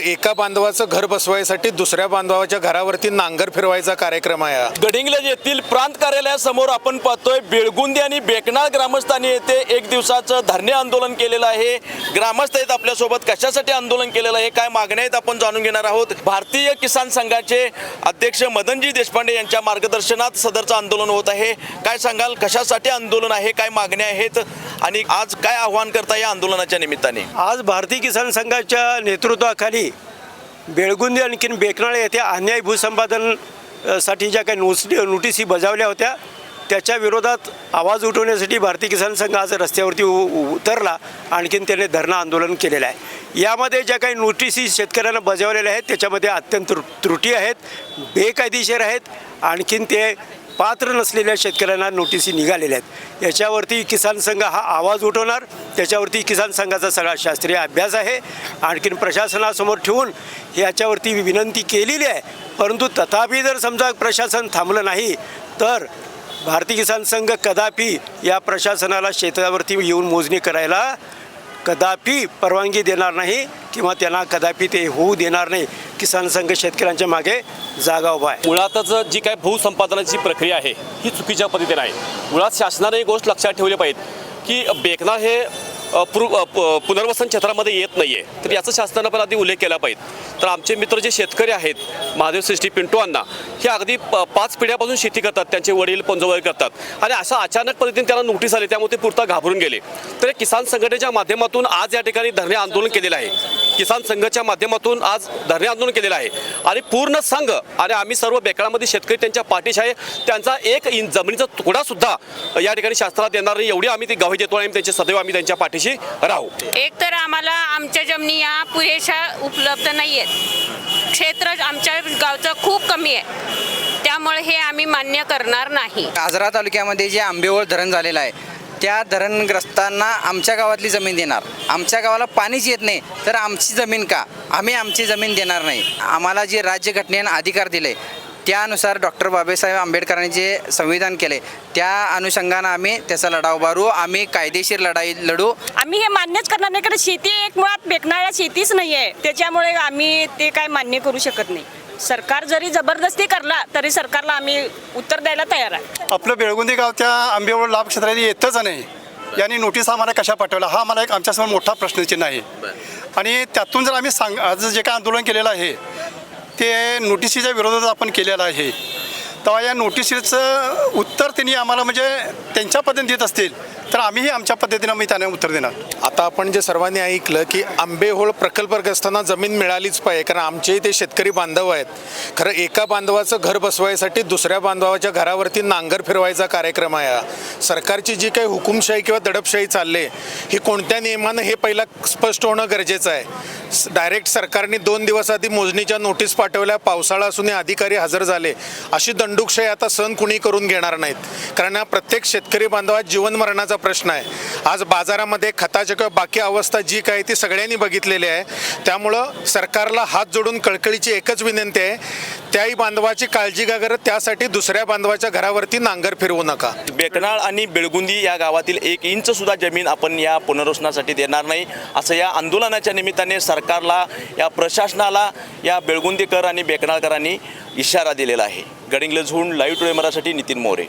एका बांधवाचं घर बसवायसाठी दुसऱ्या बांधवाच्या घरावरती नांगर फिरवायचा कार्यक्रम आहे। गडिंग्लज येथील प्रांत कार्यालयासमोर आपण पाहतोय बेळगुंदी आणि बेकनाळ ग्रामस्थांनी येथे एक दिवसाचं धरणे आंदोलन केलेलं आहे। ग्रामस्थ आहेत आपल्यासोबत, कशासाठी आंदोलन केलेलं आहे, काय मागण्या आहेत आपण जाणून घेणार आहोत। भारतीय किसान संघाचे अध्यक्ष मदनजी देशपांडे यांच्या मार्गदर्शनात सदरचं आंदोलन होत आहे। काय सांगाल, कशासाठी आंदोलन आहे, काय मागण्या आहेत आणि आज काय आव्हान करता या आंदोलनाच्या निमित्ताने? आज भारतीय किसान संघाच्या नेतृत्वाखाली बेळगुंदी आणखीन बेकनाळ येथे अन्याय भूसंपादन साठी ज्या काही नोटिसी बजावल्या होत्या त्याच्या विरोधात आवाज उठवण्यासाठी भारतीय किसान संघ आज रस्त्यावरती उतरला। आणखीन त्याने धरणं आंदोलन केलेलं आहे। यामध्ये ज्या काही नोटिसी शेतकऱ्यांना बजावलेल्या आहेत त्याच्यामध्ये अत्यंत त्रुटी आहेत, बेकायदेशीर आहेत, आणखीन ते पात्र नसलेल्या शेतकऱ्यांना नोटिसी निघालेल्या आहेत। याच्यावरती किसान संघ हा आवाज उठवणार, त्याच्यावरती किसान संघाचा सगळा शास्त्रीय अभ्यास आहे। आणखीन प्रशासनासमोर ठेवून याच्यावरती विनंती केलेली आहे, परंतु तथापि जर समजा प्रशासन थांबलं नाही तर भारतीय किसान संघ कदापि या प्रशासनाला शेतावरती येऊन मोजणी करायला कदापि परवानगी देणार नाही किंवा त्यांना कदापि ते होऊ देणार नाही। किसान संघ शेतकऱ्यांच्या मागे जागा उभा आहे। मुळातच जी काय भूसंपादनाची प्रक्रिया आहे ही चुकीच्या पद्धतीने आहे। मुळात शासनाने एक गोष्ट लक्षात ठेवली पाहिजे की बेकनाळ हे पुनर्वसन क्षेत्रामध्ये येत नाही आहे, तर याचा शासनानं पण आधी उल्लेख केला पाहिजे। तर आमचे मित्र जे शेतकरी आहेत, महादेव सृष्टी पिंटू अण्णा, हे अगदी 5 पिढ्यापासून शेती करतात, त्यांचे वडील पंजोबाई करतात आणि अशा अचानक पद्धतीने त्यांना नोटीस आली, त्यामुळे ते पुरता घाबरून गेले। तर किसान संघटनेच्या माध्यमातून आज या ठिकाणी धरणे आंदोलन केलेलं आहे। किसान संघाच्या माध्यमातून आज धरणे आंदोलन केलेलं आहे आणि पूर्ण संघ आणि आम्ही सर्व बेकनाळमध्ये शेतकरी त्यांच्या पाठीशी आहे। त्यांचा 1 इंच जमिनीचा तुकडा सुद्धा या ठिकाणी शासनाला देणार नाही, एवढी आम्ही ती ग्वाही देतो आणि त्यांचे सदैव आम्ही त्यांच्या पाठीशी राहू। एक तर आम्हाला आमच्या जमिनी या पुरेशा उपलब्ध नाही आहेत, क्षेत्र आमच्या गावचं खूप कमी आहे, त्यामुळे हे आम्ही मान्य करणार नाही। आजरा तालुक्यामध्ये जे आंबेओळ धरण झालेलं आहे त्या धरणग्रस्तांना आमच्या गावातली जमीन देणार, आमच्या गावाला पाणीच येत नाही तर आमची जमीन का, आम्ही आमची जमीन देणार नाही। आम्हाला जे राज्यघटनेने अधिकार दिले त्यानुसार डॉक्टर बाबासाहेब आंबेडकरांनी जे संविधान केले त्या अनुषंगानं आम्ही त्याचा लढा उभारू, आम्ही कायदेशीर लढाई लढू। आम्ही हे मान्यच करणार नाही, कारण शेती एक मुळात बेकनाळला शेतीच नाही आहे, त्याच्यामुळे आम्ही ते काय मान्य करू शकत नाही। सरकार जरी जबरदस्ती करला तरी सरकारला आम्ही उत्तर द्यायला तयार आहे। आपलं बेळगुंदी गाव त्या आंबेओळ लाभ क्षेत्रात येतच नाही, यांनी नोटीस आम्हाला कशा पाठवला हा मला एक आमच्यासमोर मोठा प्रश्नचिन्ह आहे। आणि त्यातून जर आम्ही आज जे काय आंदोलन केलेलं आहे ते नोटिसीच्या विरोधात आपण केलेलं आहे, तेव्हा या नोटिसीचं उत्तर त्यांनी आम्हाला म्हणजे त्यांच्या पद्धतीने देत असतील तर आम्हीही आमच्या पद्धतीनं मी त्यांना उत्तर देणार। आता आपण जे सर्वांनी ऐकलं की आंबेहोळ प्रकल्पग्रस्तांना जमीन मिळालीच पाहिजे, कारण आमचे ते शेतकरी बांधव आहेत। खरं एका बांधवाचं घर बसवायसाठी दुसऱ्या बांधवाच्या घरावरती नांगर फिरवायचा कार्यक्रम आहे। सरकारची जी काही हुकुमशाही किंवा दडपशाही चालले ही कोणत्या नियमानं हे पहिला स्पष्ट होणं गरजेचं आहे। डायरेक्ट सरकारने 2 दिवस आधी मोजणीच्या नोटीस पाठवल्या, पावसाळा असून अधिकारी हजर झाले, अशी दंडुकशाही आता सहन कुणी करून घेणार नाहीत, कारण हा प्रत्येक शेतकरी बांधवात जीवन मरणाचा प्रश्न आहे। आज बाजारामध्ये खताच्या किंवा बाकी अवस्था जी काय ती सगळ्यांनी बघितलेली आहे, त्यामुळं सरकारला हात जोडून कळकळीची एकच विनंती आहे, त्याही बांधवाची काळजी घ्या, त्यासाठी दुसऱ्या बांधवाच्या घरावरती नांगर फिरवू नका। बेकनाळ आणि बेळगुंदी या गावातील 1 इंच सुद्धा जमीन आपण या पुनर्वसनासाठी देणार नाही, असं या आंदोलनाच्या निमित्ताने सरकारला, या प्रशासनाला, या बेळगुंदीकर आणि बेकनाळकरांनी इशारा दिलेला आहे। गडिंग्लजहून लाईव्ह टुडे मराठीसाठी नितीन मोरे।